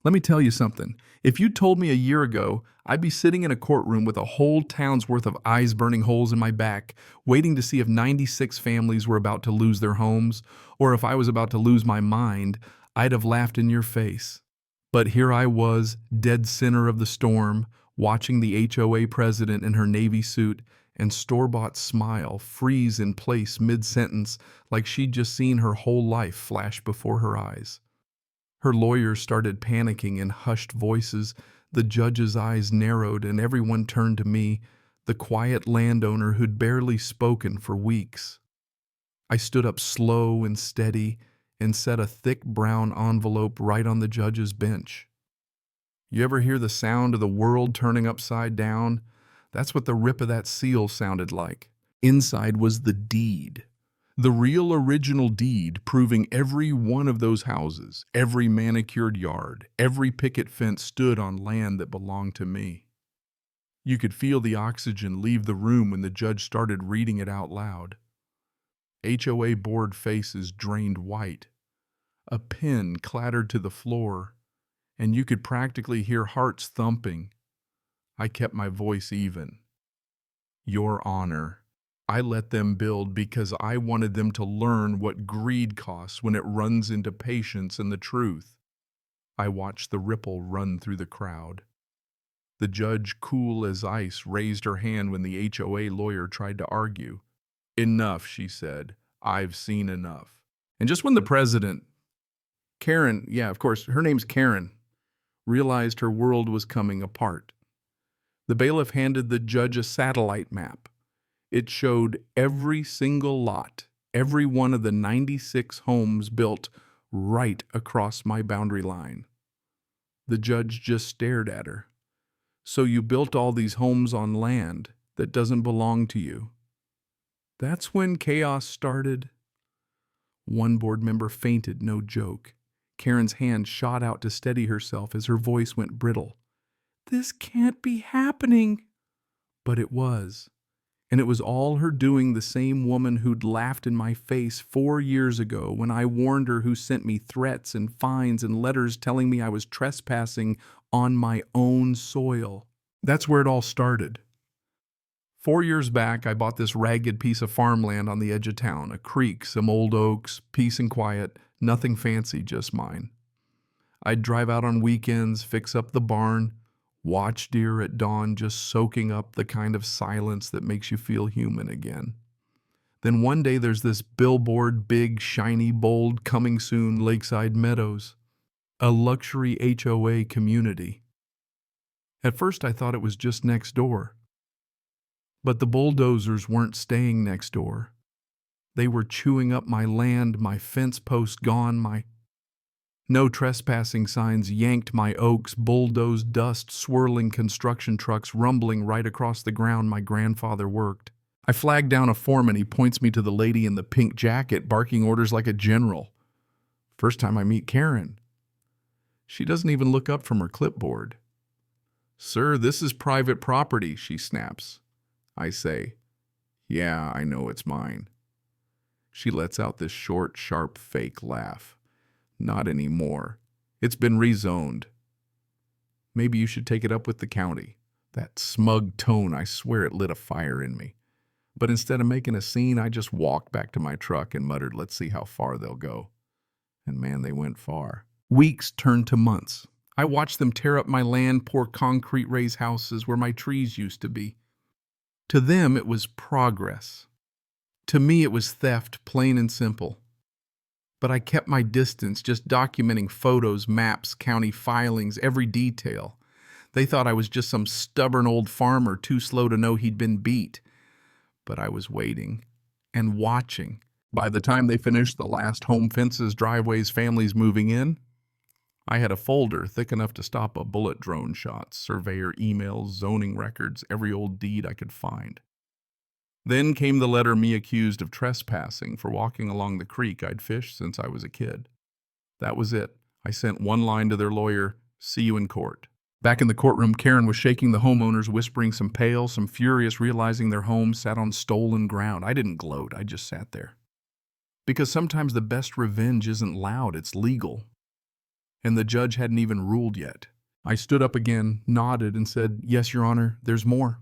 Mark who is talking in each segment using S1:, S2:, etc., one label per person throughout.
S1: Let me tell you something. If you told me a year ago, I'd be sitting in a courtroom with a whole town's worth of eyes burning holes in my back, waiting to see if 96 families were about to lose their homes, or if I was about to lose my mind, I'd have laughed in your face. But here I was, dead center of the storm, watching the HOA president in her navy suit and store-bought smile freeze in place mid-sentence like she'd just seen her whole life flash before her eyes. Her lawyers started panicking in hushed voices, the judge's eyes narrowed, and everyone turned to me, the quiet landowner who'd barely spoken for weeks. I stood up slow and steady and set a thick brown envelope right on the judge's bench. You ever hear the sound of the world turning upside down? That's what the rip of that seal sounded like. Inside was the deed. The real original deed proving every one of those houses, every manicured yard, every picket fence stood on land that belonged to me. You could feel the oxygen leave the room when the judge started reading it out loud. HOA board faces drained white. A pin clattered to the floor, and you could practically hear hearts thumping. I kept my voice even. Your Honor, I let them build because I wanted them to learn what greed costs when it runs into patience and the truth. I watched the ripple run through the crowd. The judge, cool as ice, raised her hand when the HOA lawyer tried to argue. Enough, she said. I've seen enough. And just when the president, Karen, yeah, of course, her name's Karen, realized her world was coming apart, the bailiff handed the judge a satellite map. It showed every single lot, every one of the 96 homes built right across my boundary line. The judge just stared at her. So you built all these homes on land that doesn't belong to you. That's when chaos started. One board member fainted, no joke. Karen's hand shot out to steady herself as her voice went brittle. This can't be happening. But it was. And it was all her doing, the same woman who'd laughed in my face 4 years ago when I warned her, who sent me threats and fines and letters telling me I was trespassing on my own soil. That's where it all started. 4 years back, I bought this ragged piece of farmland on the edge of town, a creek, some old oaks, peace and quiet, nothing fancy, just mine. I'd drive out on weekends, fix up the barn, watch deer at dawn, just soaking up the kind of silence that makes you feel human again. Then one day there's this billboard, big, shiny, bold, coming soon, Lakeside Meadows, a luxury HOA community. At first I thought it was just next door. But the bulldozers weren't staying next door. They were chewing up my land, my fence post gone, my no trespassing signs yanked my oaks, bulldozed dust, swirling construction trucks rumbling right across the ground my grandfather worked. I flag down a foreman. He points me to the lady in the pink jacket, barking orders like a general. First time I meet Karen. She doesn't even look up from her clipboard. Sir, this is private property, she snaps. I say, yeah, I know it's mine. She lets out this short, sharp, fake laugh. Not anymore. It's been rezoned. Maybe you should take it up with the county. That smug tone, I swear it lit a fire in me. But instead of making a scene, I just walked back to my truck and muttered, let's see how far they'll go. And man, they went far. Weeks turned to months. I watched them tear up my land, pour concrete, raise houses where my trees used to be. To them, it was progress. To me, it was theft, plain and simple. But I kept my distance, just documenting photos, maps, county filings, every detail. They thought I was just some stubborn old farmer too slow to know he'd been beat. But I was waiting and watching. By the time they finished the last home fences, driveways, families moving in, I had a folder thick enough to stop a bullet drone shot, surveyor emails, zoning records, every old deed I could find. Then came the letter me accused of trespassing for walking along the creek I'd fished since I was a kid. That was it. I sent one line to their lawyer, see you in court. Back in the courtroom, Karen was shaking the homeowners, whispering, some pale, some furious, realizing their home sat on stolen ground. I didn't gloat, I just sat there. Because sometimes the best revenge isn't loud, it's legal. and the judge hadn't even ruled yet. I stood up again, nodded, and said, "Yes, Your Honor, there's more."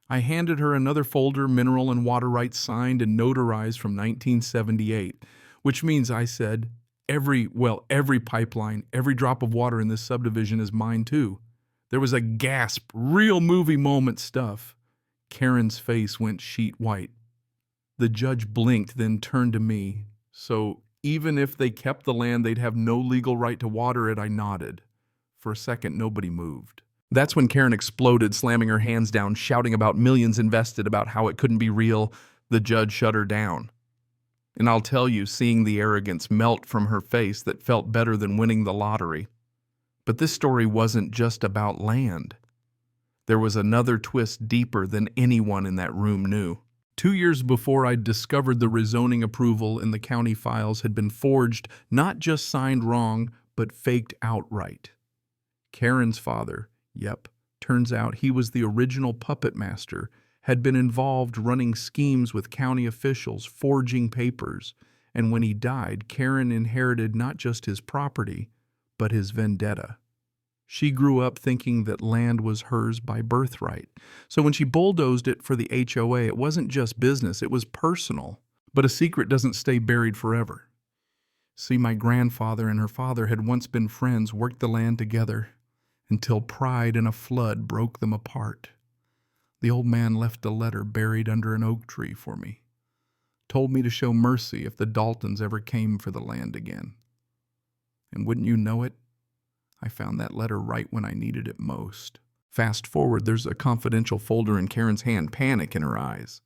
S1: I handed her another folder, mineral and water rights signed and notarized from 1978, which means, I said, every pipeline, every drop of water in this subdivision is mine too. There was a gasp, real movie moment stuff. Karen's face went sheet white. The judge blinked, then turned to me. "So even if they kept the land, they'd have no legal right to water it?" I nodded. For a second, nobody moved. That's when Karen exploded, slamming her hands down, shouting about millions invested, about how it couldn't be real. The judge shut her down. And I'll tell you, seeing the arrogance melt from her face, that felt better than winning the lottery. But this story wasn't just about land. There was another twist deeper than anyone in that room knew. 2 years before I'd discovered the rezoning approval in the county files had been forged, not just signed wrong, but faked outright. Karen's father, turns out he was the original puppet master, had been involved running schemes with county officials, forging papers, and when he died, Karen inherited not just his property, but his vendetta. She grew up thinking that land was hers by birthright. So when she bulldozed it for the HOA, it wasn't just business, it was personal. But a secret doesn't stay buried forever. See, my grandfather and her father had once been friends, worked the land together, until pride in a flood broke them apart. The old man left a letter buried under an oak tree for me. Told me to show mercy if the Daltons ever came for the land again. And wouldn't you know it, I found that letter right when I needed it most. Fast forward, there's a confidential folder in Karen's hand, panic in her eyes.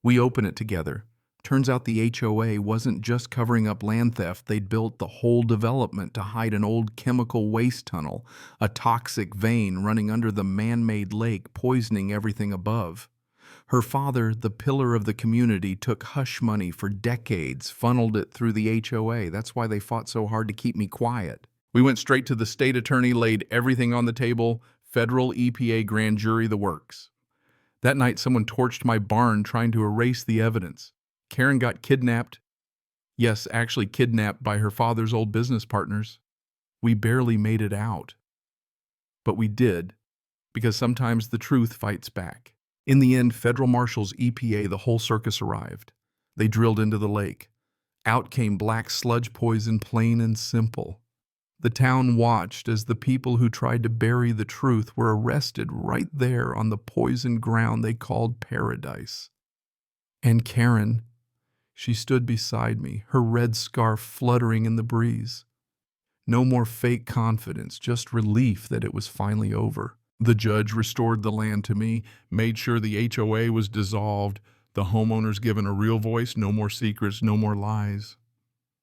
S1: We open it together. Turns out the HOA wasn't just covering up land theft, they'd built the whole development to hide an old chemical waste tunnel, a toxic vein running under the man-made lake, poisoning everything above. Her father, the pillar of the community, took hush money for decades, funneled it through the HOA. That's why they fought so hard to keep me quiet. We went straight to the state attorney, laid everything on the table, federal EPA grand jury, the works. That night, someone torched my barn trying to erase the evidence. Karen got kidnapped. Yes, actually kidnapped by her father's old business partners. We barely made it out. But we did, because sometimes the truth fights back. In the end, federal marshals, EPA, the whole circus arrived. They drilled into the lake. Out came black sludge poison, plain and simple. The town watched as the people who tried to bury the truth were arrested right there on the poisoned ground they called paradise. And Karen, she stood beside me, her red scarf fluttering in the breeze. No more fake confidence, just relief that it was finally over. The judge restored the land to me, made sure the HOA was dissolved, the homeowners given a real voice, no more secrets, no more lies.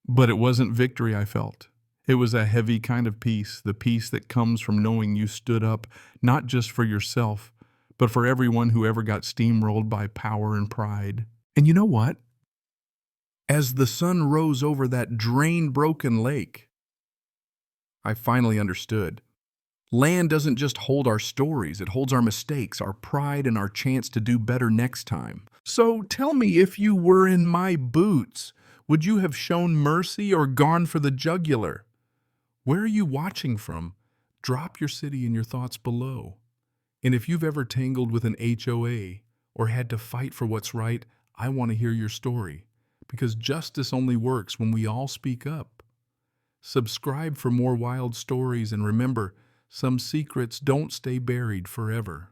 S1: But it wasn't victory I felt. It was a heavy kind of peace, the peace that comes from knowing you stood up, not just for yourself, but for everyone who ever got steamrolled by power and pride. And you know what? As the sun rose over that drain-broken lake, I finally understood. Land doesn't just hold our stories, it holds our mistakes, our pride, and our chance to do better next time. So tell me, if you were in my boots, would you have shown mercy or gone for the jugular? Where are you watching from? Drop your city and your thoughts below. And if you've ever tangled with an HOA or had to fight for what's right, I want to hear your story. Because justice only works when we all speak up. Subscribe for more wild stories, and remember, some secrets don't stay buried forever.